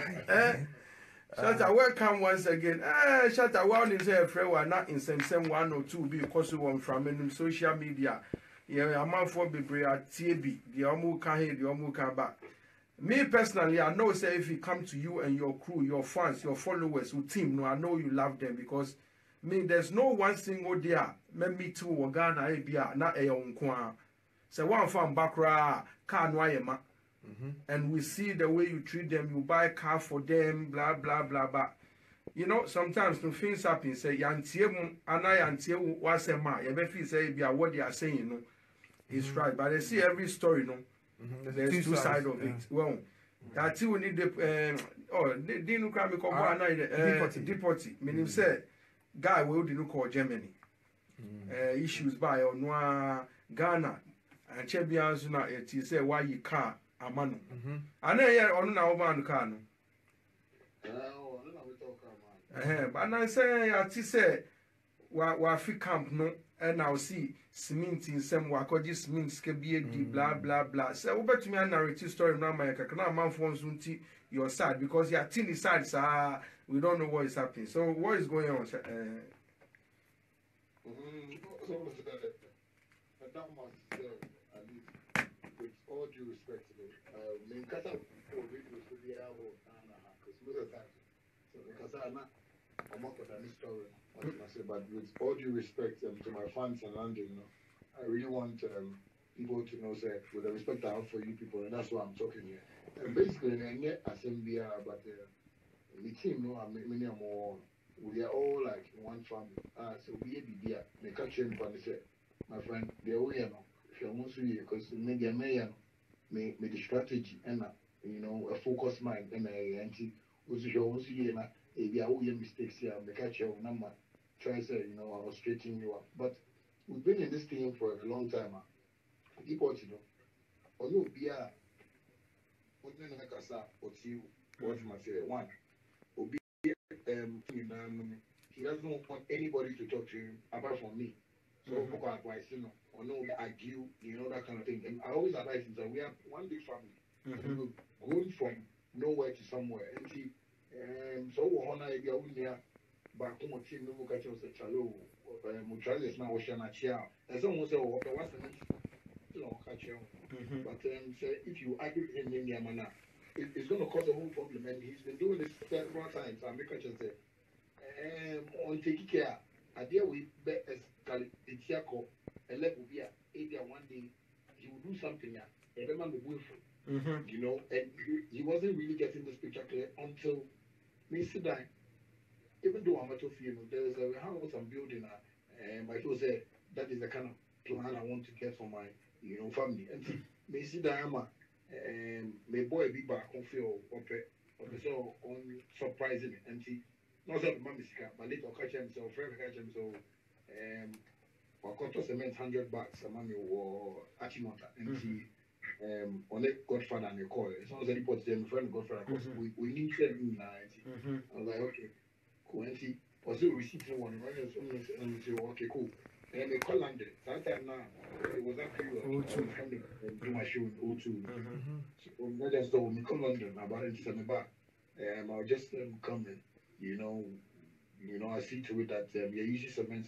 Shatta, welcome once again. Shatta, one is a friend, we are not in some 102 because we want from social media. Yeah, a man for Bibri at TB, the Omu can hear the Omu can back. Me personally, I know say if he come to you and your crew, your fans, your followers, your team, no, I know you love them because me, there's no one single there. Me too, or Ghana, Abia, not a young kwa. So one from Bakra, Kanwayema. And we see the way you treat them, you buy a car for them, blah, blah, blah, blah. You know, sometimes when things happen, say, Yantiemu, and I Yantiemu was a man, you say, what they are saying, you know, is right. But I see every story, no. There's two sides of it. Well, that we need the didn't come deportee. Meaning say guy we didn't call Germany. Issues by on Ghana and Chebians na it is say why you can't amano. And then on na man can. But I say I say wa fi camp no and I'll see cement in some wakoji cement can be blah blah blah. So over to me a narrative story now my kakana man phones your side because your teeny sides are we don't know what is happening. So what is going on? With all due respect to them, because I'm not going to story. What can I say? But with all due respect to my fans in London, you know, I really want people to know, say, with the respect I have for you people, and that's why I'm talking here. And basically, I say, but the team, you know, many more. We are all like one family. So we be there. They catch him and say, my friend, they're all here now. If you want to hear, because maybe I may the strategy and you know a focused mind and also you want to hear if you have mistakes here, they catch your number. Try to say, you know, I was straightening you up. But we've been in this thing for a long time. People, you know, or no beer, what then I can say, what you what my say one. He doesn't want anybody to talk to him apart from me. So advice, you know, or no argue, you know, that kind of thing. And I always advise him that we have one big family. And we're going from nowhere to somewhere. And he so we honor if you're here, but come on, team, no catch us a chalo, Mutralis now, Shana. And someone say, oh, what's the next? You know, catch you. But say if you argue him in your manner, it's going to cause a whole problem. And he's been doing this several times. I make a chance say, on take care. I deal with as Kalitiako, a level here, one day he will do something. Yeah, I remember willful, you know, and he wasn't really getting this picture clear until me sit down. Even though I'm at field, there's a house I'm building, and I feel say that is the kind of plan I want to get for my, you know, family. And me sit down, my boy be back on feel so on surprising and see. Not that my mistake, but later catch himself, friend catch himself, or cut us cement $100, a money or Achimota, and see, on a godfather and a call. It's not that he put them friend godfather, because we need them now. I was like, okay, cool, and see, also receiving one, and say, okay, cool. And they call London. That time now, it was that period. I do my show in O2. So, not just so we call London, about it, send me back. I'll just come in, you know, I see to it that you're using cement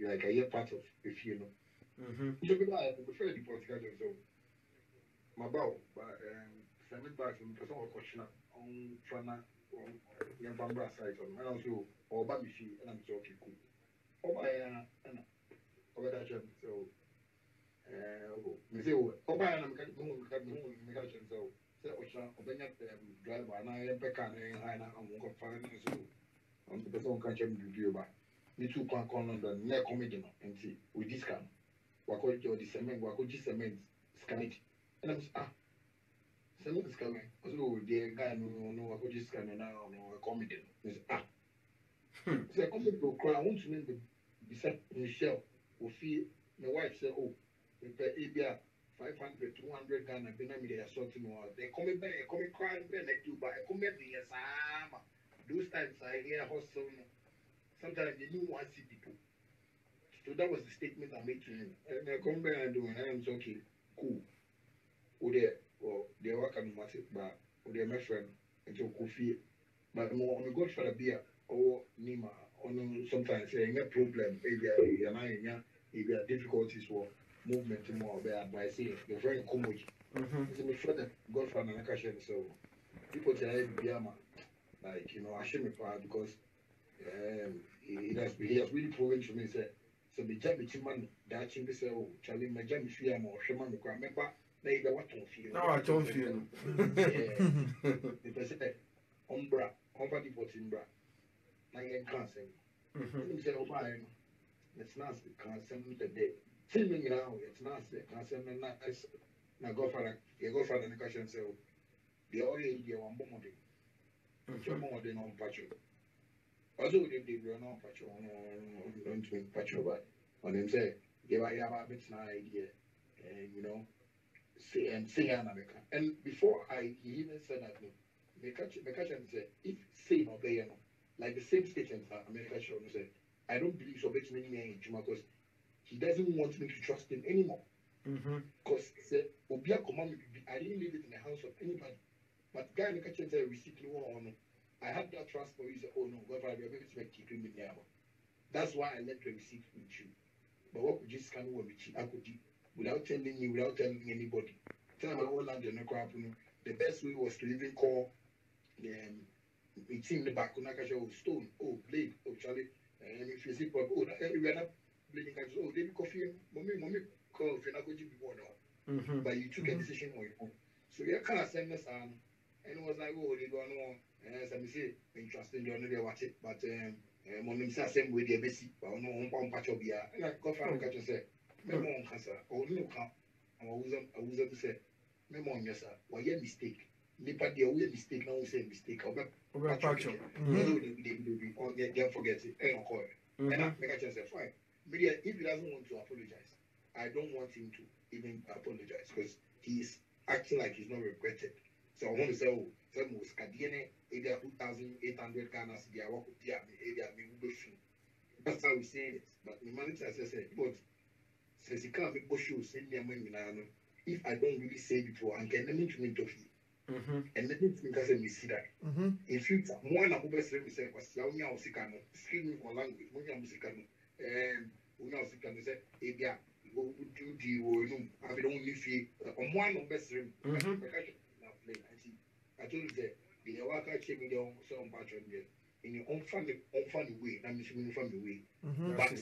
like a year part of if you know. So I prefer the political so my bow, but cement back from person or question on Trana or young Bambra side on and also or Babishi and I'm so okay cool. Oh my and over that so me say oh my and I'm going to so say Ocha Obenya driver and I am back and I am going to find so on the person can check review back. Me too can come on the neck comedy and see with this can. Wako the cement, wako just cement scan it. And I'm cement is coming. So the guy no wako just scan now no comedy. So I come to cry. I want to name the beside Michelle. Who feel my wife say oh, we pay ABR 500, 200 Ghana. Be na me they are sorting out. They come back, come crying, they like you, but I come back here, Sama. Those times I hear hustle. Sometimes they didn't want to see people. So that was the statement I made to him. And I come back and do and I'm okay, cool. Or they work on massive bar, or they're my friend, until coffee. But more on the godfather beer or Nima, on sometimes saying a problem, maybe a difficulties for movement more bad by saying you're very common. It's my friend, godfather, and I can so people say, Biama, like, I shouldn't because he has really proven to me, say, so the jam is man, that chimney say, oh, Charlie, my jam is free, I'm or Shaman, the remember, they what don't feel. No, I don't feel. The person, Umbra, over the Timbra, I ain't canceling. You say, oh, my, it's not canceling the day. Tell me now, it's not canceling, not as now go for the question, so the only idea one more day. More than on patrol. Also, they were not patrol on patrol, but on them say, give I have a bit an idea, and say America. And before he even said that, the catcher said, if say no, they like the same statement America showed me said, I don't believe so much many in Juma because he doesn't want me to trust him anymore. Because he said, Obia command me, I didn't leave it in the house of anybody. But guy in the kitchen said, receipt no honor. I had that trust for you. He said, oh no, God, I'm going to keep him in there. That's why I left the receipt with you. But what could just come with me? I could do without telling you, without telling anybody. Tell my whole land, the best way was to even call the team in the back, stone, oh, blade, oh, Charlie. And if you see, oh, we are not blading, oh, they coffee, mommy, call, if you're not going to be born now. But you took a decision on your own. So you can't send us on. And it was like, oh, they don't know. As I say, interesting, you know, they watch it. But, Monim says, same way they're busy. But no one patch of beer. And I got from the catcher say, Memo on cancer, or no count. I was to say, Memo on yes, sir. Why, your mistake. Nipa, the way mistake, now say mistake. Over patch of. They don't forget it. And call it. And I make a chance say, fine. But if he doesn't want to apologize, I don't want him to even apologize because he's acting like he's not regretted. So I want to say, oh, some was Cadiene, 2,800 Ghana, they are working here, that's how we say it. But the manager says, but since he can't make bush, send me a man, if I don't really say it before, and can let me to me to feel. And let me think as a see that. In future, one of the best services was Yaunia or Sikano, speaking for language, Munya Musicano, and Una Sikano said, Ebia. Go do the room. I don't see on one of best room. I told you that the worker came in your some patron in your own funny way. I'm assuming funny way. But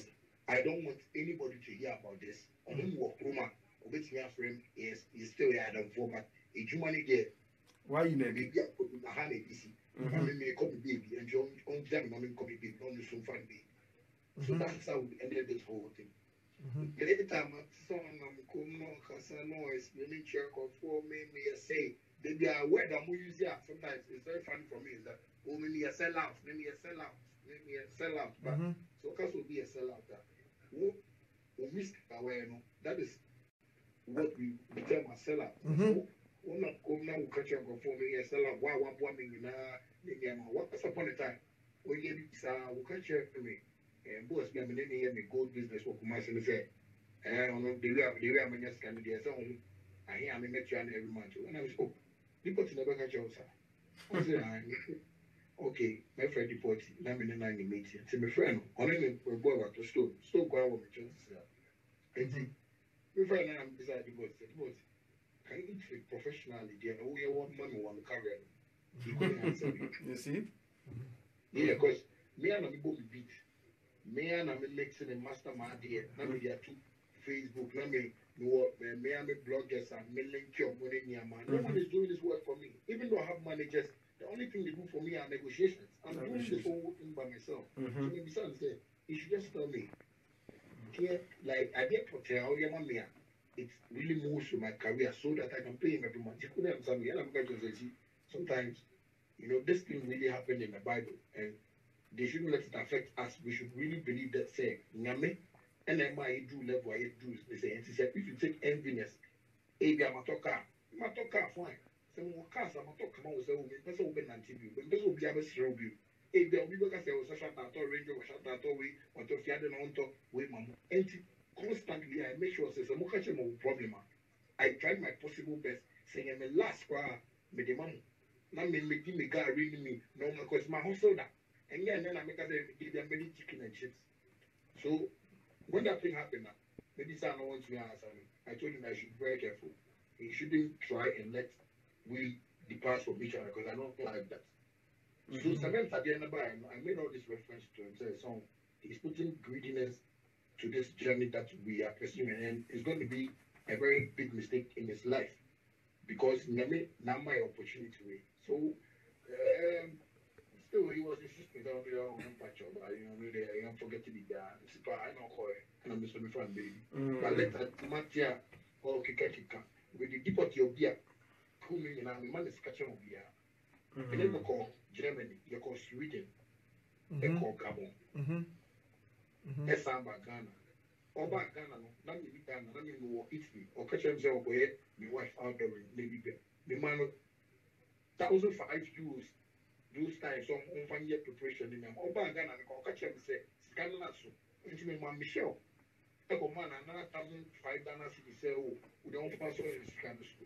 I don't want anybody to hear about this. On whom work Roma, or bet me a friend, yes, he's still had a format. A human get why you maybe put in a honey easy. I mean, a copy baby and your own them, I mean, copy baby, only some fun baby. So that's how we ended this whole thing. Every time I'm coming on, because I know it's really check or for me, say, they are where the movies are. Sometimes it's very funny for me is that, oh, maybe a sellout, maybe a sellout. But so, because will be a sellout. We risk away, that is what we become a sellout. So, we're not going now, catch up for me a sellout. Why, what's upon a time? We get it, we'll catch up for me. And boss, I'm in any gold business for commercial say. And the way I'm just kind of there. So I hear I'm met you every month. And I was, oh, people to never catch you, sir. I said, okay, my friend deportee, I'm in a 90 meeting. To my friend, on any boy at the store, go out with my chances. And see, my friend, I'm beside the boat. Can you treat professionally? There, we want money on the career. He couldn't answer me. You see? Yeah, because me and I'm both beat. Me and I'm mixing a mastermind here. Now me there to Facebook. Now me and me bloggers and me link your money near man. No one is doing this work for me. Even though I have managers, the only thing they do for me are negotiations. I'm doing this whole thing by myself. So maybe someone say, you should just tell me. Here, like I get for it's really moves to my career so that I can pay him every month. You couldn't tell me. And I'm going to say, sometimes, this thing really happened in the Bible and they shouldn't let it affect us. We should really believe that say, Nyame, and then my do level I do. They say, if you take enviness, matoka fine. So cars matoka ma say, person will be anti-view, but person will be able to serve you. If there will be because there was a shut out range or shut out way, or to fear the on top way, mama. And constantly, I make sure there's a more problem. I tried my possible best, saying, I'm a last square, with the mom. Now me guy reading me no because my hustle that. And then I make a give them many chicken and chips. So when that thing happened, maybe son wants me answer me. I told him I should be very careful. He shouldn't try and let we depart from each other because I don't like that. So sometimes at the end of the day, I made all this reference to him. So he's putting greediness to this journey that we are pursuing, and it's going to be a very big mistake in his life because now my opportunity. So still he was insisting on the patch of I don't forget to be there. I know and I'm just my friend baby. But later Matia or Kika with the deportee of beer, coming in and man is catching of beer. And then we call Germany, you call Sweden, they call Gabon. Esamba Ghana. Oba Ghana, no, not me Ghana, not me Italy, or catch himself where my wife out there, maybe the man 1,005 euros. Those times, some on year preparation in them. Oba Ghana, or catch him say, Scandalasso, into me, man, Michelle. Eko man, another 1,005 Ghana city say, oh, we don't pass on in Scandalasso.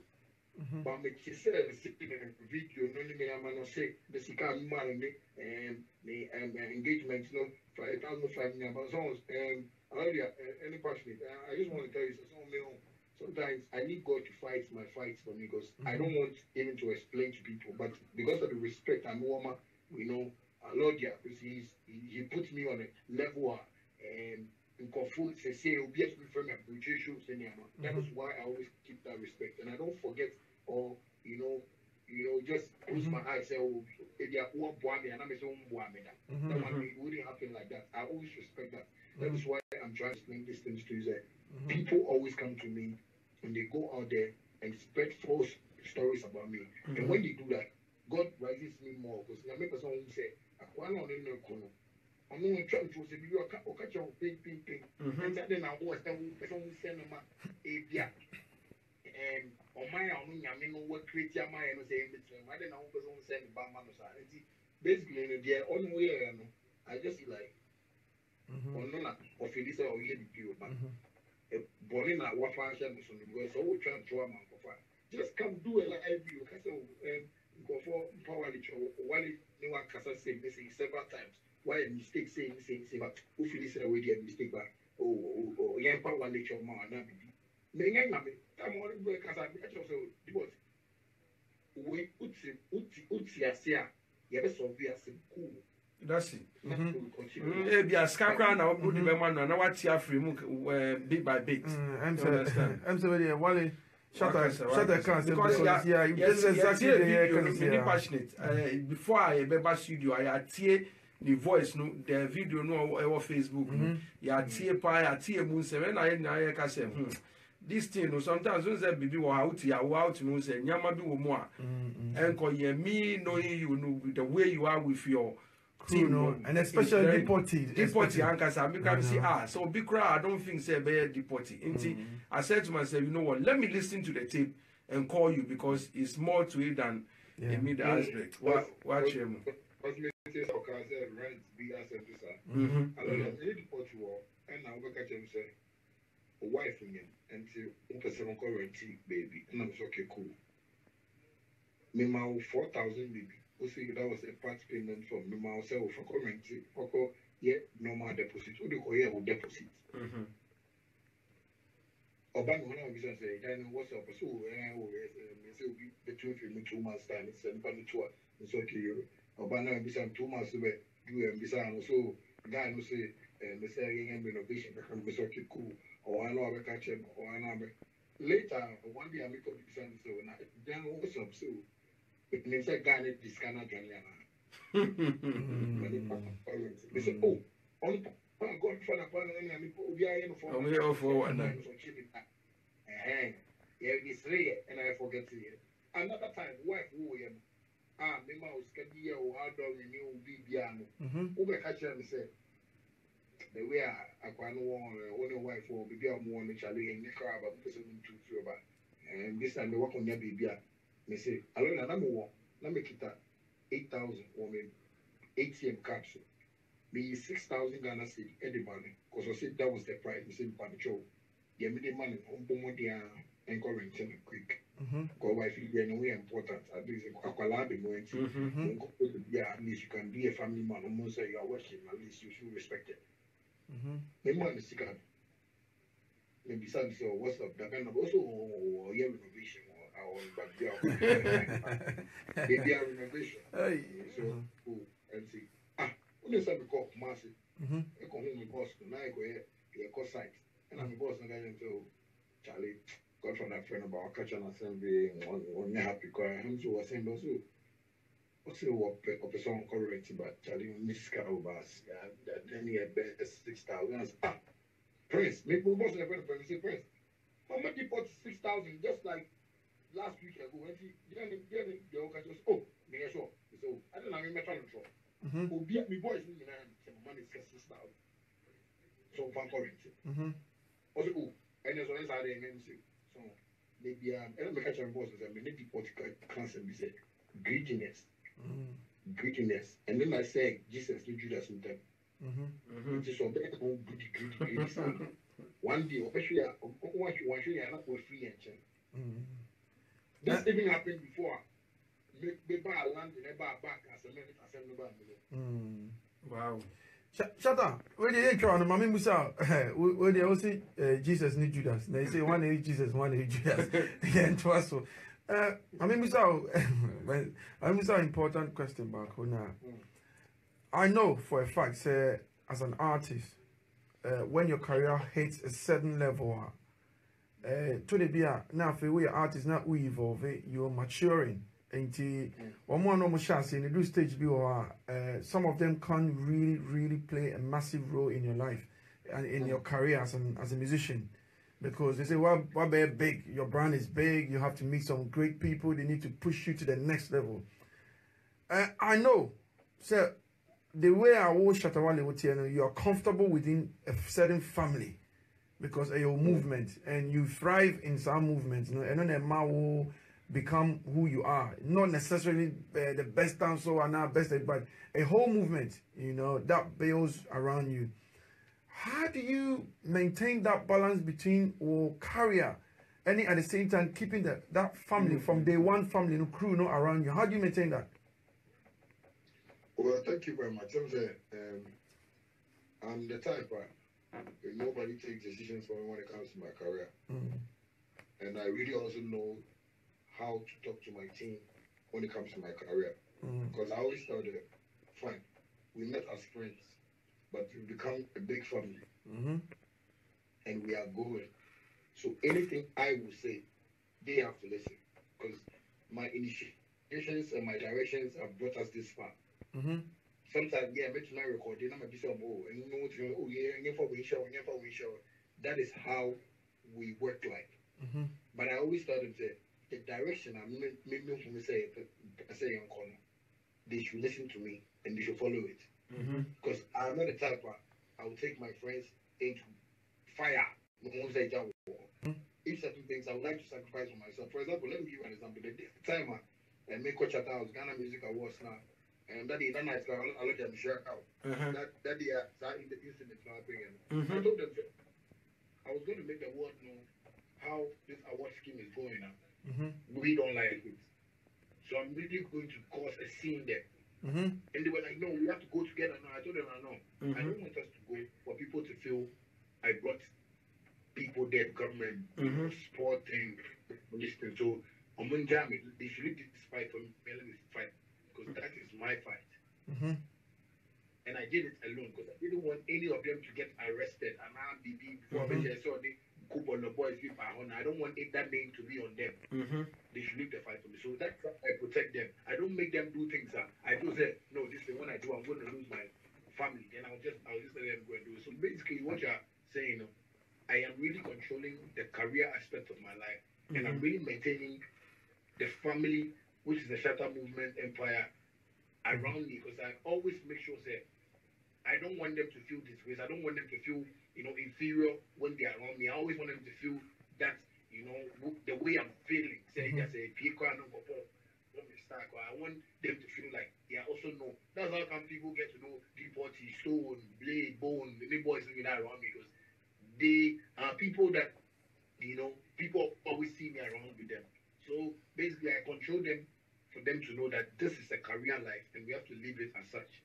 But me say sitting in a video, no me man say the Sika man the engagement, you know, for 1,005 number songs. Earlier, any passionate. I just want to tell you sometimes I need God to fight my fights for me because I don't want even to explain to people, but because of the respect and warmer, you know, Lord, yeah, because he put me on a level and confused say be from that is why I always keep that respect and I don't forget or just close my eyes say oh if you are and I'm that one wouldn't happen like that. I always respect that. That is why I'm trying to explain these things to you that people always come to me when they go out there and spread false stories about me. And when they do that, God rises me more because I make a song say I'm not trying to say you are catch your ping. And then I was the person who send them a and on my own, I mean, what create your mind and say in between. I don't know who person send the Bama. Basically, in the only way I just like, or no, or Phyllis or you do, man. Born at what function is on the way, so we're trying to draw man for fun. Just come do a live view, go for power while no one can say this several times. Why a mistake saying, but who feel this already a mistake back? Oh, yeah, power lecture man, not be. Menga, I'm only because I also divorce. We Utsi, yeah, so we are cool. That's it. Be a scarecrow now, good man, and what's your free bit by bit. I'm sorry, Wally. Shatta can't because yes, exactly passionate. Before I ever studio, I tear the voice, no, the video, no, our Facebook, yeah, tear pie, I tear moon seven. I can say, this thing, sometimes when that baby were out here, out, moon say, Yamadu more, and call ye me knowing you know the way you are with your. Team, and especially deportee anchors are because see so big crowd I don't think say be deportee. I said to myself, you know what, let me listen to the tape and call you because it's more to it than a mid aspect. Watch him. Wife until person baby and I'm okay cool. Me 4,000 baby. Also, that was a part payment from me myself for currency. For normal deposit. What do you call here with deposit? Oban one of us say, then what's up? So, between 2 months time, it's a tour. It's okay. Oban and Bissan 2 months away. Do and Bissan so guy who say, Mr. Renovation become okay cool. Or I know I catch him or I know. Later, one day I make up Bissan so then what's up? So. It means a guy that this cannot join they say, oh, on God for the plan, we are in for one night. Yeah, it's rare, and I forget to hear. Another time, wife, who am the mouse can be a hard dog and you will be piano. Who catch him say, the way I can't want a wife or be a more naturally in the crowd, but person to feel about. And this time, the work on your baby. Me say, alone na mo na me kita 8,000 or me ATM capsule. Me 6,000 Ghana cedi e the money because I said that was the price. Me say, "Panicho, yeah, me the money on bomo dia and current quick." Because wife is very important. At least Akwala be going to yeah, at least you can be a family man. Almost say you are working, at least you should respect it. Maybe one is sick. Maybe some say, what's up? That kind of also yeah renovation or background. Maybe a renovation. So cool and see. When say because massive, I come home with boss. Now I go here, cost site, and I'm boss. And I say, Charlie, got from that friend about catching assembly on happy because I'm so saying also. What's the work of a song correct? But Charlie, Miss Carobas, that then he had best 6,000. Prince, maybe we must never say Prince. How much deport 6,000 just like last week ago when he the old catch us. Oh, me sure. So I don't know. I'm not trying to try. Oh, be me boys, me some money 6,000. So from currency. Also, oh, and there's one side and then so maybe and I'm catching bosses. I mean, maybe deport class and we say greediness. Greediness, and then I say Jesus to Judas with them. It is on that greedy. One day, especially once you are not free and change. This even happened before. Maybe I land in a bar back as a minute as a number. Wow. Shatta, where they try on Mammy Musa, where they also Jesus need Judas. They say one is Jesus, one is Judas. Again, twice so. I mean, Mr. Important question back now. I know for a fact, say, as an artist, when your career hits a certain level, to the beer now for we artists not we evolve, you're maturing. And one more normal chance in the do stage be some of them can really play a massive role in your life and in your career as a musician. Because they say, well, big, your brand is big, you have to meet some great people, they need to push you to the next level. I know, so the way I watch Shatta Wale, you are comfortable within a certain family because of your movement and you thrive in some movements, and then a man will become who you are. Not necessarily the best dancer or not best, but a whole movement, that builds around you. How do you maintain that balance between your career and at the same time keeping that family from day one family, crew around you? How do you maintain that? Well, thank you very much. I'm the type nobody takes decisions for me when it comes to my career. And I really also know how to talk to my team when it comes to my career. Because I always tell them, fine, we met as friends, but we've become a big family. And we are going. So anything I will say, they have to listen. Because my initiations and my directions have brought us this far. Sometimes, yeah, I met my recording, I'm a bit of and that is how we work like. But I always tell them, say, the direction I say, they should listen to me and they should follow it. Because I'm not the type I will take my friends into fire. If certain things I would like to sacrifice for myself. For example, let me give you an example. The time I make Coach Shatta Wale Ghana Music Awards now, and that day, that night, I let them share out. That day, in the incident, I told them I was going to make the world know how this award scheme is going now. We don't like it. So I'm really going to cause a scene there. And they were like, no, we have to go together now. I told them, I don't want us to go for people to feel I brought people there, government, sport thing, this thing. So, they should leave this fight for me. Let me fight. Because that is my fight. And I did it alone because I didn't want any of them to get arrested. And now, before I saw the couple of the boys, I don't want that name to be on them. They should leave the fight for me. So that's how I protect them. I don't make them do things. I do say, no, this thing, when I do, I'm going to lose my family. Then I'll just let them go and do it. So basically, what you're saying, I am really controlling the career aspect of my life. And I'm really maintaining the family, which is the Shatta movement empire, around me. Because I always make sure that I don't want them to feel disgraced. I don't want them to feel, inferior when they are around me. I always want them to feel that, the way I'm feeling. Say, I want them to feel like they also know. That's how come people get to know Deportee, Stone, Blade, Bone, the big boys that around me, because they are people that, people always see me around with them. So basically, I control them for them to know that this is a career life and we have to live it as such.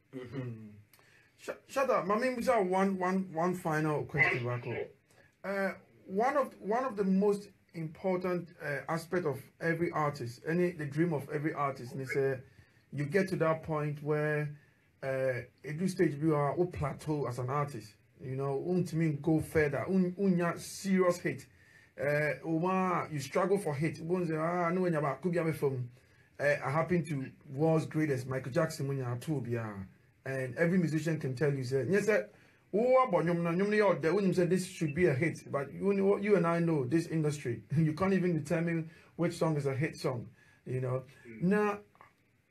Shatta, Mami Musa, one final question, Rako. One of the most important aspect of every artist, the dream of every artist, is you get to that point where at this stage you are plateau as an artist. You know, mean go further, serious hit. You struggle for hit. I know when you're about Kubiame from I happen to world's greatest Michael Jackson when you're two, and every musician can tell you, say, yes, sir. This should be a hit, but you and I know this industry. You can't even determine which song is a hit song. You know, now,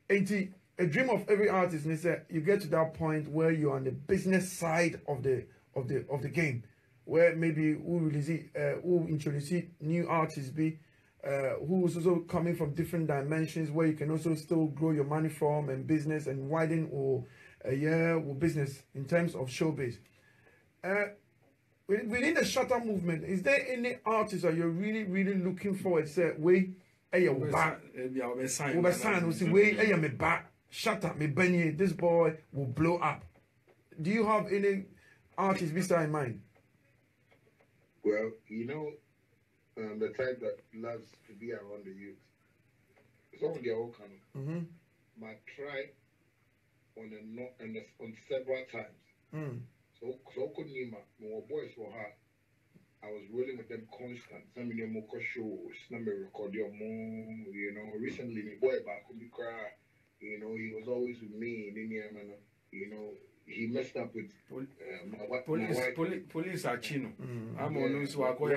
a dream of every artist is that you get to that point where you're on the business side of the game, where maybe who introduce new artists who is also coming from different dimensions, where you can also still grow your money from and business and widen or business in terms of showbiz. Within the Shatta movement, is there any artist that you're really looking forward to say, wait, Shatta, me Benny, this boy will blow up? Do you have any artists beside in mind? Well, you know, the type that loves to be around the youth. Some of their own kind of. But try on several times. So could Nima, my boys for her. I was rolling with them constant. Some of them more shows, some record your mom, you know. Recently, my boy back could be cry. You know, he was always with me. You know, he messed up with my wife. Police are chino. I'm on so I call you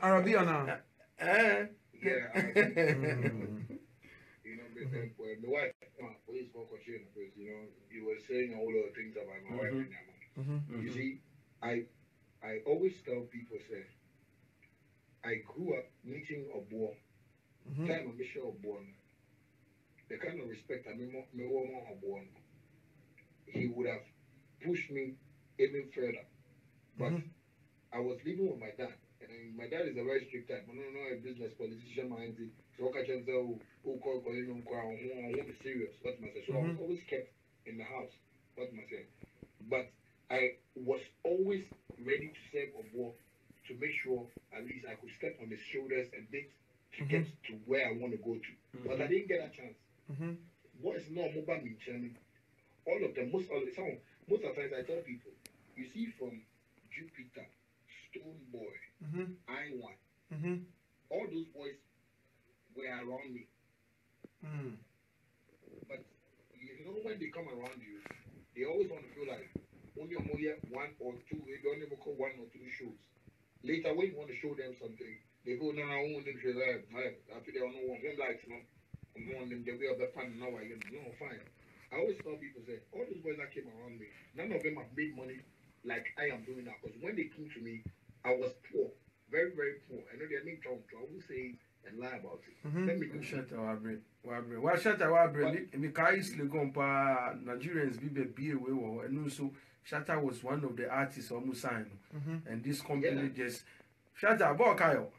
Arabiana. Yeah. You know, my wife, police for chino because you know he was saying a whole lot of things about my wife. You see, I always tell people, say, I grew up meeting a boy, time of mission of boy. The kind of respect I mean, he would have pushed me even further. But I was living with my dad, and my dad is a very strict type. I don't know a business politician mind. So I can say, oh, call I won't be serious. What must I say? So I was always kept in the house. What must I say? But I was always ready to serve a war to make sure at least I could step on his shoulders a bit to get to where I want to go to. But I didn't get a chance. What is not mobile mentioning? All of them, most of the times I tell people, you see from Jupiter, Stone Boy, I1, all those boys were around me. But you know when they come around you, they always want to feel like only one or two, they don't even call one or two shows. Later, when you want to show them something, they go, no, I want them to say, after they don't know one likes, no, I want them, they will be fun now, no, fine. I always tell people, say, all those boys that came around me, none of them have made money like I am doing now. Because when they came to me, I was poor, very, very poor. I know they didn't talk to, I won't say and lie about it. Let me go. Shatta Wale. Because Nigerians be away, and also Shatta was one of the artists almost signed, and this company just Shatta Bokayo.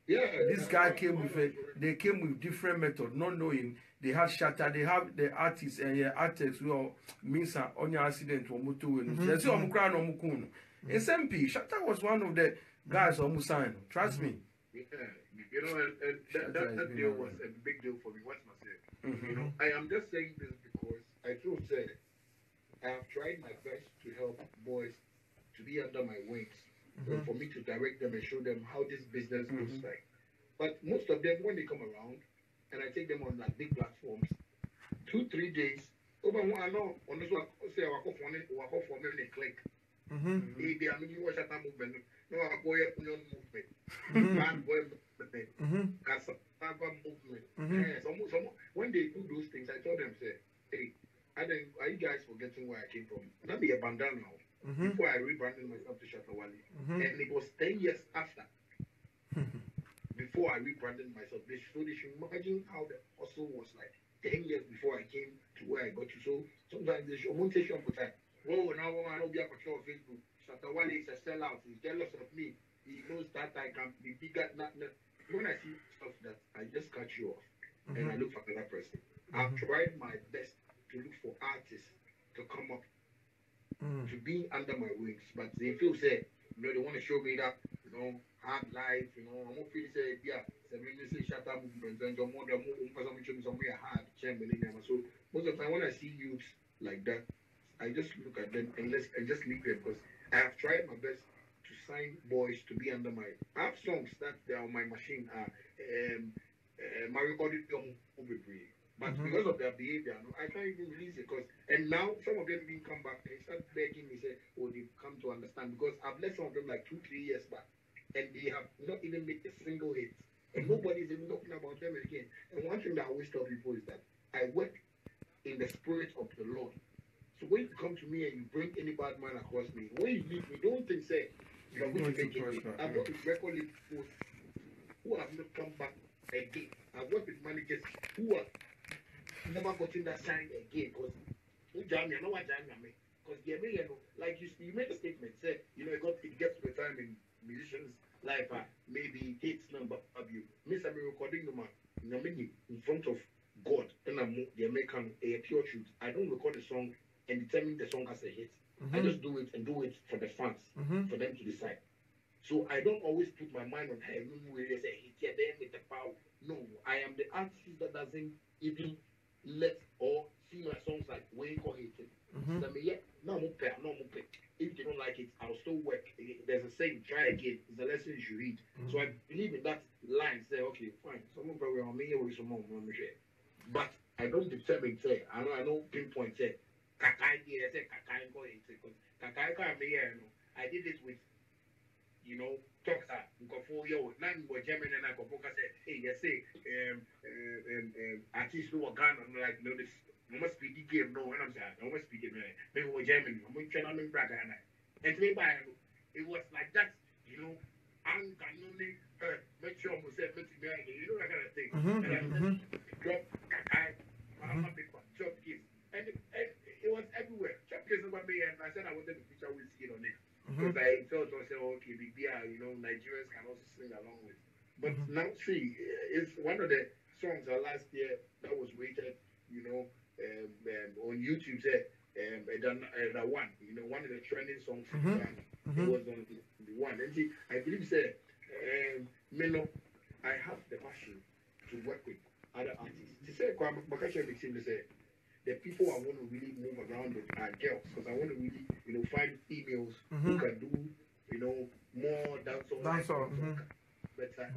This guy came with different method, not knowing they had Shatta, they have the artists and artists who are Minsa on your accident or Mutu and there's no Mukran or Mukuno. SMP, Shatta was one of the guys almost signed. Trust me. Yeah, you know, that deal was a big deal for me. What's my say? You know, I am just saying this because I truly say I have tried my best to help boys to be under my wings, for me to direct them and show them how this business looks like. But most of them, when they come around, and I take them on like big platforms, 2-3 days. Over I know on this one, say I walk for me, they click. Maybe I mean you watch that movement. No, I go here on your movement. Bad boy movement. Cassava movement. When they do those things, I tell them, say, hey, are you guys forgetting where I came from? Not be a bandana now. Before I rebranded myself to Shatta Wale. And it was 10 years after. Before I rebranded myself, they should imagine how the hustle was like 10 years before I came to where I got to. So sometimes they should won't take short for time. Oh, now I don't be a control of Facebook. Shatta Wale is a sellout. He's jealous of me. He knows that I can be bigger. when I see stuff that I just cut you off and I look for another person. I've tried my best to look for artists to come up to be under my wings, but they feel say, you know, they want to show me that, you know, hard life, you know, I'm not feeling say, yeah, so when they say shatta movement, and some more somewhere hard, champion. So most of the time when I see youths like that, I just look at them and just leave them, because I have tried my best to sign boys to be under my. I have songs that they are on my machine. My recorded film but because of their behavior, I can't even release it. And now some of them didn't come back. They start begging me, say, "Oh, they've come to understand." Because I've left some of them like 2-3 years back, and they have not even made a single hit, and nobody's even talking about them again. And one thing that I always tell people is that I work in the spirit of the Lord. So when you come to me and you bring any bad man across me, when you leave me, don't think say you are going to make it. I've worked with record labels who have not come back again. I've worked with managers who have never gotten that sign again, because like you made a statement, said, you know, it gets to a time in musicians' life, maybe hits number of you. Miss I'm recording number in front of God, and I'm the American a pure truth. I don't record a song and determine the song as a hit. I just do it and do it for the fans, for them to decide. So I don't always put my mind on hey, where they say hit yeah, then with the power. No, I am the artist that doesn't even let or see my songs like way or hated. So I mean, yeah, no more pay. If you don't like it, I'll still work. There's a saying, try again. It's a lesson you should read. So I believe in that line. Say, okay, fine. Someone probably on me with some more. But I don't determine. Say, I know pinpoint. Say, Kakai here. Say Kakai go into because Kakai can't be here. I did it with, you know, talks are for you. Now you were German and I go focus. Hey, you say, artists who are gone. I'm like, no, this. I must be the game, no, and I'm saying, I must be the man. Maybe we're German, I'm going to try to make Braga. And to me, it was like that, you know, I'm going to make sure I'm say, you know, that kind of thing. And drop, I'm not big one, drop kids. And it was everywhere. Drop kids about me, and I said I wanted to feature with skin on it. Because I felt I said, okay, big beer, you know, Nigerians can also sing along with. But now, see, it's one of the songs last year that was rated, you know, on YouTube said the one, you know, one of the trending songs it was on the one. And see, I believe said Melo, I have the passion to work with other artists. She said the people I want to really move around with are girls, because I want to really, you know, find females who can do, you know, more dancehall better.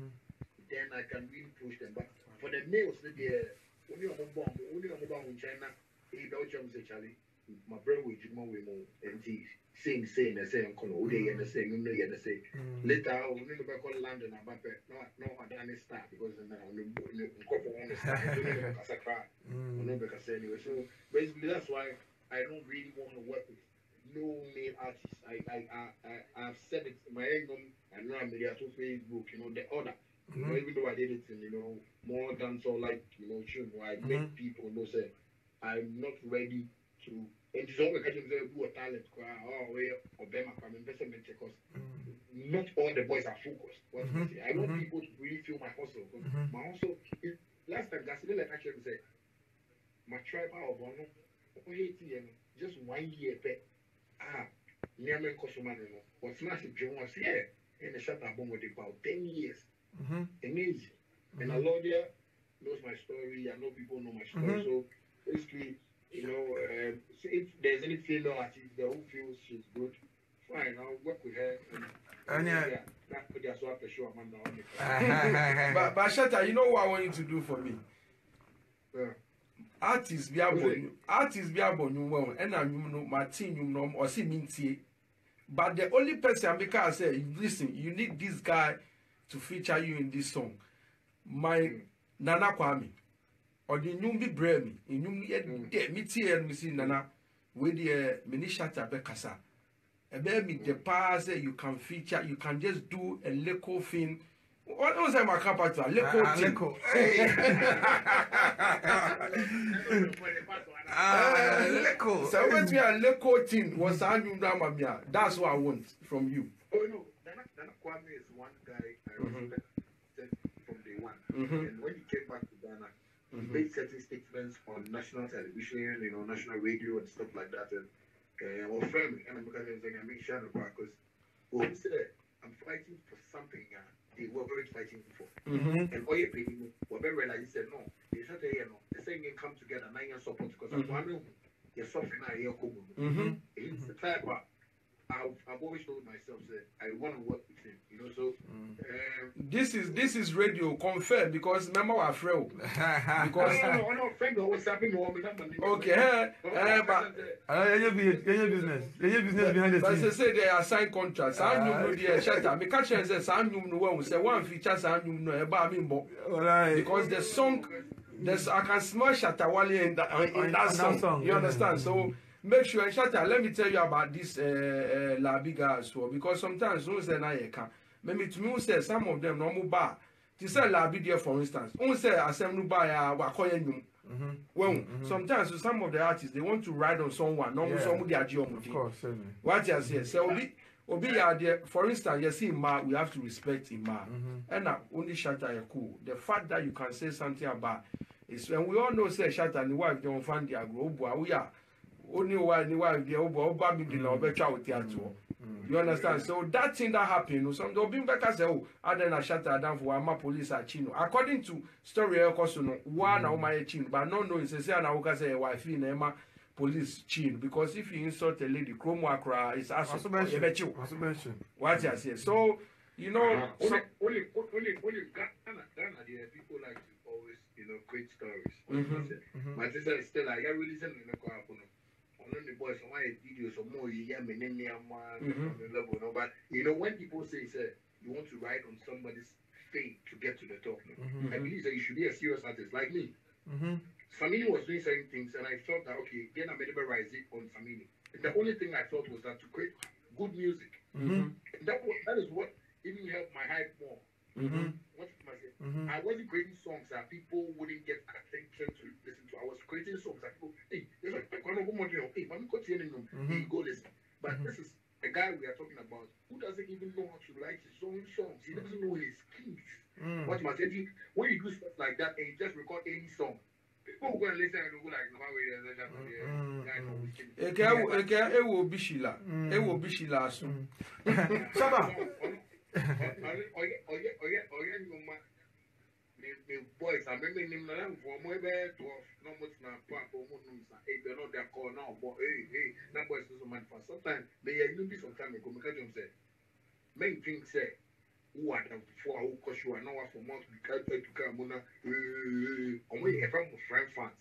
Then I can really push them. But for the males, only on in China, Belgium say Charlie, my brother will do more with more and saying the same, Kono, and the same, you know, the same. Later, I'll never call London about no, I don't start because now on the start, anyway. So basically, that's why I don't really want to work with no male artists. I've said it in my album, and now I'm media to Facebook, you know, the other. You know, even though I did it in, you know, more dancehall like, you know, tune where I make people know say I'm not ready to, and it's always catching them who are talent or them investment because not all the boys are focused. I want people to really feel my hustle. My hustle last time Gasile like actually said my tribe of Bono just 1 year near me Kosomano was massive John was here in the Shatta Wale with about 10 years. Amazing. And a lot there knows my story. I know people know my story. So basically, you know, if there's any female artist that who feels she's good, fine, I'll work with her. And yeah, that could just swap the show Amanda on it. But Shatta, you know what I want you to do for me? Artists be able to and I know my team, you know, or see me. But the only person I make say, listen, you need this guy to feature you in this song. My Nana Kwame or the new be brave me in me and me see Nana with the mini Shatta Bekasa. A baby the pass you can feature, you can just do a little thing. What was my capital? Leko. Leko. So when we are Leko thing was that's what I want from you. Oh no, Nana Kwame is one guy I respect from And when he came back to Ghana, he made certain statements on national television, national radio and stuff like that. And well, friend, and I'm going to make sure because he said, I'm fighting for something they were very fighting for. And all your people were very realized. He said, no, they said, the same can come together, and I can support because I'm one you're suffering now here. It's the type of I've always told myself that I want to work with him, so this is radio confirmed because remember our friend because no, friend what's happening okay but your business behind the but scenes. they say they are signed contracts and you know the shatter me catch and say san you know one say one feature san you know e ba me mbo because the song I can smell Shatta Wale in that song. You understand? So make sure, Shatta, let me tell you about this La Biga as well. Because sometimes, who say na ye can. Maybe to me, say some of them normal bar. To say La Biga, for instance, who say asem no bar ya wakoye nyum. Well, sometimes some of the artists they want to ride on someone. No, some they are of course, certainly. What you say? So Obi there, for instance, you see Ma, we have to respect him Ma. And only Shatta cool. The fact that you can say something about is when we all know say Shatta and the wife don't find their grow, we are only while the wife the Oba be the better with theatre. You understand? So that thing that happened, some don't be back say, oh, I then Shatta down for my police at Chino. According to story, one of my chin, but no, it's a na say wife in Emma. Police chin because if you insult a lady, Chromwakra is also mentioned. What you say? So only Ghana, people like to always create stories. My sister is still like I really send me the boys from my videos or more level, but when people say you want to ride on somebody's fame to get to the top, I believe that you should be a serious artist like me. Samini was doing certain things, and I felt that okay, then I made a rise on Samini. The only thing I thought was that to create good music, that is what even helped my hype more. What I say? I wasn't creating songs that people wouldn't get attention to listen to. I was creating songs that people, hey, there's like go listen. But this is a guy we are talking about who doesn't even know how to write his own songs. He doesn't know his keys. What I say? When you do stuff like that and you just record any song. People go and listen and go like, it will be Sheila. It will be Sheila soon. Boys, I remember him for more bad 12, no much now, hey, they're not their call now, but hey, that boys is so man for sometimes they even be sometimes go make them say, main thing say. Who are them for who cause you are now for months because to come on only from friend fans.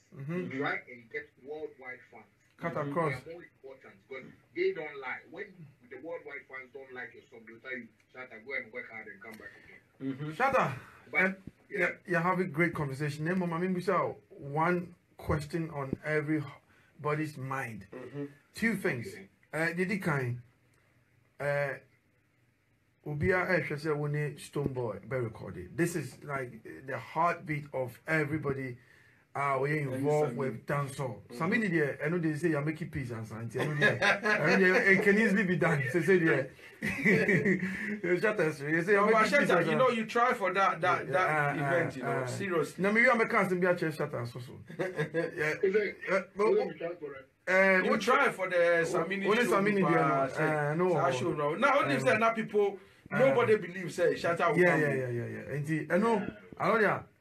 Try and get worldwide fans. Cut across. They are more important because they don't like when the worldwide fans don't like your song, they'll tell you, Shatta, go and work hard and come back again. Shatta, you have a great conversation. Name Mama Mimbisa, one question on everybody's mind. Two things. Didi kind Ubia Eshase Wone Stone Boy be recorded. This is like the heartbeat of everybody we involved with dancehall. Samini there, I know they say you're making peace and something. I know it can easily be done. They say there. Shatta, you try for that event, seriously. No, maybe I'm a cancer be a Shatta so. You try for the Samini show. Now, only say now people. Nobody believes Shatta will come. Yeah. And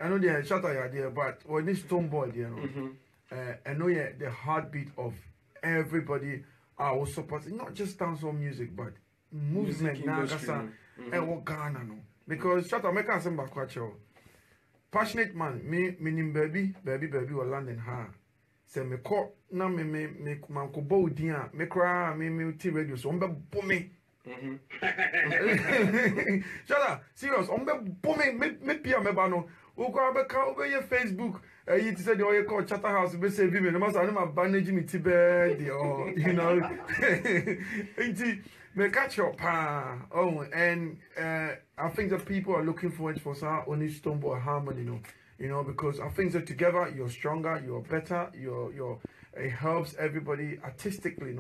I know the Shatta there, but when this Stone Boy there, I know the heartbeat of everybody are supporting not just dancehall music, but movement now and Ghana no. Because Shatta make us back passionate man, me baby or London ha. Say me call na me man ko bow dia me cry me T radio so me. Shatta, serious. Me pia me bano. Uko abeka over your Facebook. You said you call Shatta House. Be say me. No matter I'm bandage me tibe. Me catch up. Oh, and I think that people are looking forward for some only Stone Boy harmony. Because I think that together you're stronger, you're better, it helps everybody artistically.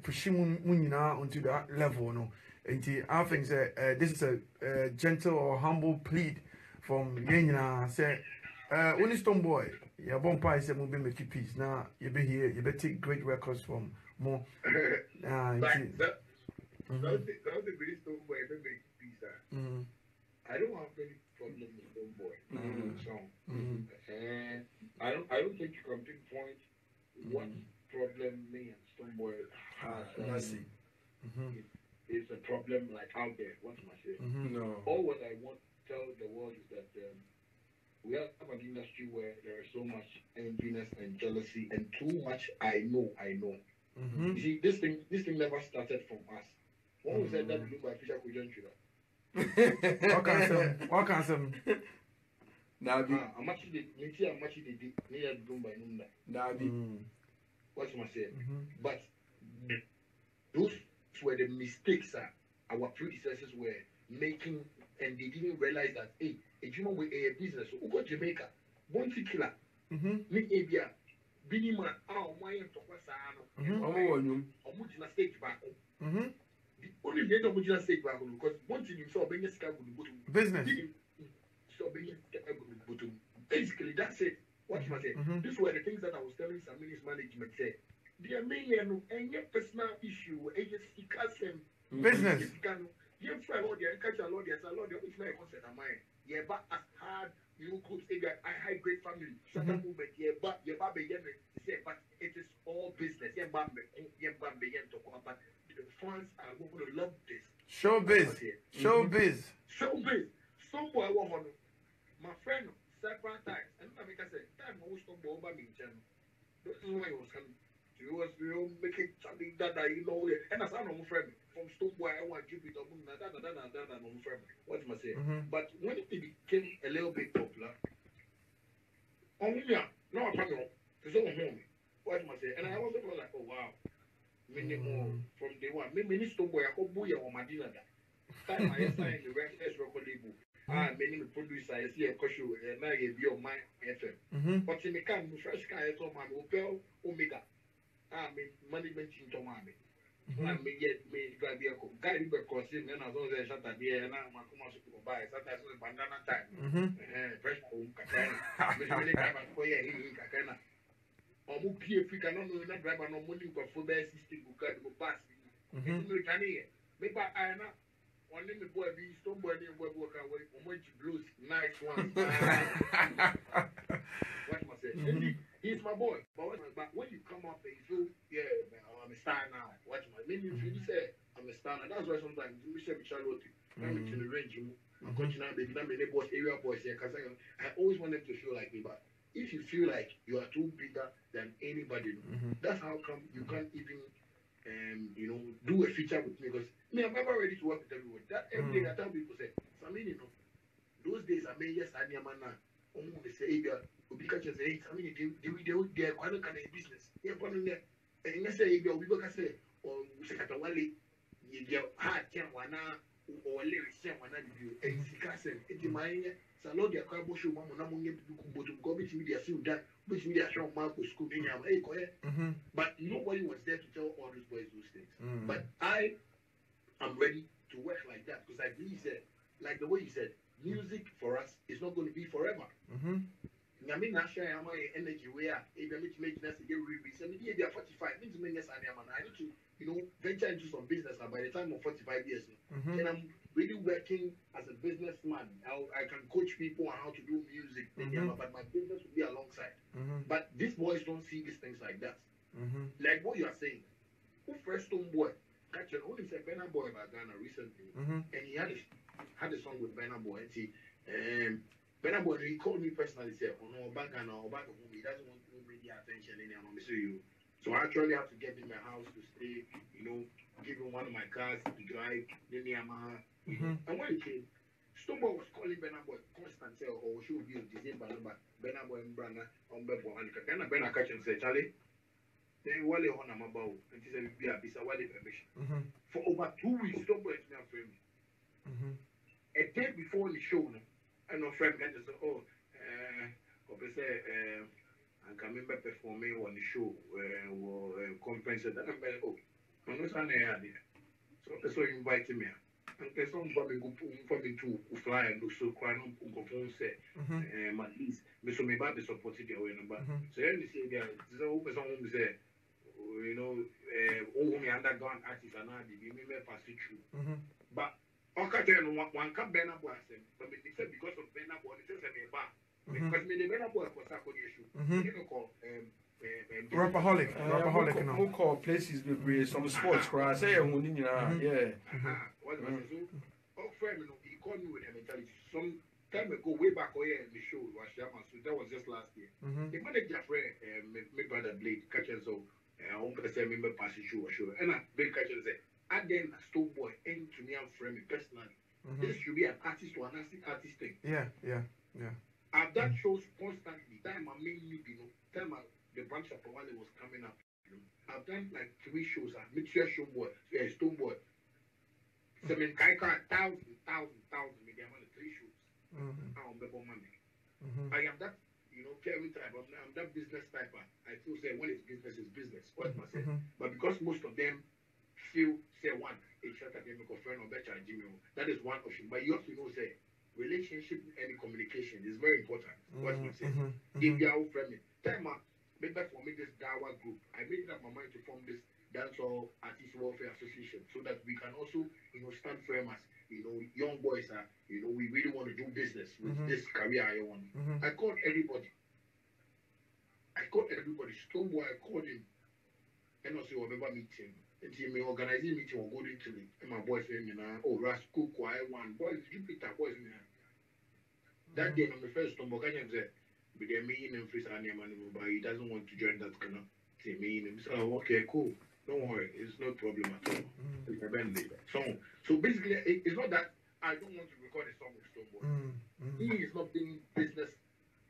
Pushing onto that level, and I think that this is a gentle or humble plea from Yena say only Stone Boy, your bomb pie said movie make you peace. Now you be here, you better take great records from more. That the great Stone Boy ever make peace. I don't have any problem with Stone Boy. And I don't think you can pinpoint what problem me and Stone Boy have. I see. It's a problem like out there. What am I saying? No. All what I want to tell the world is that we have an industry where there is so much enviness and jealousy and too much I know. You see, this thing never started from us. When we said that we do by Fisher Kujan What can some? Nabi. I'm actually doing by Nunda. Nabi. What am I saying? But those were the mistakes our predecessors were making, and they didn't realize that hey, a human with a business who go Jamaica, Bounty Killer, me Abia, Binima, my Omujina stage back. The only way to Omujina stage back because once you saw Benya Sky would business. So basically that's it. What am I saying? These were the things that I was telling Sami's management say. There may any personal issue, agency custom business. You try all the catch a lot, it's not a concept of mine. Yeah, but as hard, you could say that I high grade family, SHATTA movement, yeah, but but it is all business. Yeah, but the fans are going to love this. Showbiz. Somewhere my friend several times, and I make I say, time I was talking about me channel. This is why he was coming. He was making something that you know, and as I know my friend from Stoneboy, I want to give it up. My friend. What am I saying? But when it became a little bit popular, no, I can't. It's all home. What am I saying? And I also felt like, oh wow, many more from day one. Many Stoneboy, I hope boy on my dinner. Time I signed the record label. Many producer, I see a question, and I gave you my FM. But in the camp, fresh guy, I told my Opel Omega. Management in Tomami. I may get me drive a guy because in and I was there, shut up here, and I'm a commercial to buy, sometimes with banana time. Fresh home, Kakana, Kakana. Or move here if you cannot know that driver no money for full best system, who got the bus. Maybe I know. Only the boy be Stone Boy and boy work away, Omoji Blues, nice one. What must I say? He's my boy. But when you come up and you feel, yeah, man, I'm a star now. What my maybe if you say I'm a star now, that's why sometimes we say Charlotte, I'm in the range, I'm coaching out baby, I'm a boss, area boys here, because I always want them to feel like me. But if you feel like you are too bigger than anybody, that's how come you can't even do a feature with me, because me, I'm never ready to work with everyone. That every day I tell people say, those days I mean yes, I am now. They say, because you say, I mean, they are quite a kind of business. They're going there, and you say, we go say, or SHATTA WALE, you hard can one or lyrics, one you, and Sikasen, it's my salon, their carbo show, one among them to go between media, see that, which media show Marco school, but nobody was there to tell all these boys those things. But I'm ready to work like that because I believe that, like the way you said, music for us is not going to be forever. I mean, I share my energy where if I make us get released, and if you're 45, means I need to, venture into some business by the time of 45 years. And I'm really working as a businessman. I can coach people on how to do music, but my business will be alongside. But these boys don't see these things like that. Like what you are saying, who first Stone Boy? Catcher only said Benna Boy about Ghana recently, and he had a song with Benna Boy. And Benna Boy, he called me personally, said, "Oh no, back Ghana or back home, he doesn't want media attention in I'm see you." So I actually have to get him a house to stay, give him one of my cars to drive, then Yamaha. And when he came, Stone Boy was calling Benna Boy constant, say, "Oh, she will be disabled, but Benna Boy and Brana on Bebo and Benna catch and say, Charlie." Then Wale on a mobile, and he said, "We are bisa Wale permission." For over 2 weeks, Stone Boy is not frame. A day before the show, and no friend can just say, "Oh, I can remember performing on the show where conference that I'm like, oh, I'm not saying I did." So that's why you invited me. there's some for me to fly and look so quite no phone say at least me so me be supported the way number. So you see there so person say you know me underground artists and the me pass it through. But okay then one can be na boy say but me say because of Bena boy it say me ba because me the Bena boy was a good issue. You know call Rapaholic no. Who call places with some sports cry say who ni yeah. What was so oh friend he called me with a mentality some time ago way back here in the show was Shaman so that was just last year. The manager friend me brother Blade catching so I want to say me pass the show and I big catching say I then a stone boy and to me and friend me personally. This should be an artist to an artist thing. Yeah. I've done shows constantly. Time I made you know time the branch of while it was coming up. I've done like 3 shows. I mixture show boy, stone boy. So I mean, thousand, maybe I'm on 3 shows. I'm the money. I am that, you know, caring type. I'm that business type. I feel say when it's business. What must say? But because most of them feel say one, it's not a friend or better Jimmy. That is one option. But you have to know say relationship and communication is very important. What must say? If you are friendly, time made that for me this Dawa group. I made up my mind to form this dancehall artist welfare association so that we can also, you know, stand firm as, you know, young boys are, you know, we really want to do business with this career I want. I called everybody. Stoneboy, I called him. And also remember meeting. And he may organize a meeting or go into me. And my boyfriend, you know, oh, Rascal, quiet one. Boys, Jupiter, boys, you know. That day, on the first Stoneboy, I said, but they're meeting him for but he doesn't want to join that kind of thing. So, okay, cool. Don't worry, it's no problem at all. So basically, it's not that I don't want to record a song with Stoneboy. He is not being business,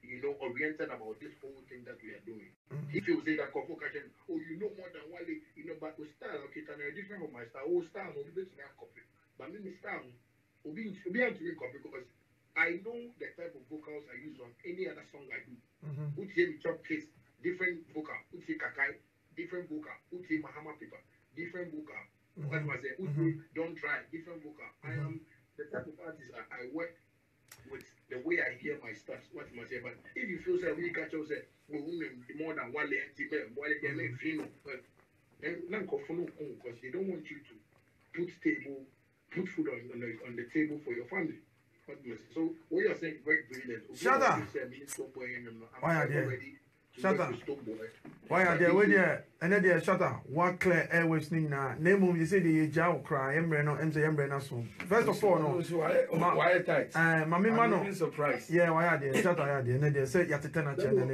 you know, oriented about this whole thing that we are doing. If you say that Kofo Kachin, oh, you know more than Wale, you know, but with style, okay, it's different from my style. Oh, style, no, this is not copy. But me, style, will be able to copy because I know the type of vocals I use on any other song I do. Which hear me chop case, different vocal. Which hear Kakai, different vocal. Which hear Mahama Paper, different vocal. What I say, don't try, different vocal. I am the type of artist I work with the way I hear my stuff. What I say, but if you feel say we catch you say, more than one length, because they don't want you to put food on the table for your family. So what you're saying very brilliant. Shatta. Why are there? Shatta. Why are there? Where there? And then there Shatta. What clear airways nina. Name you say the jaw cry. Embreno. Embreno soon. First of all, no. Why tight? Mami mano. Surprised. Yeah. Why are there? Shatta. Why are there? And then they say you have to turn a channel.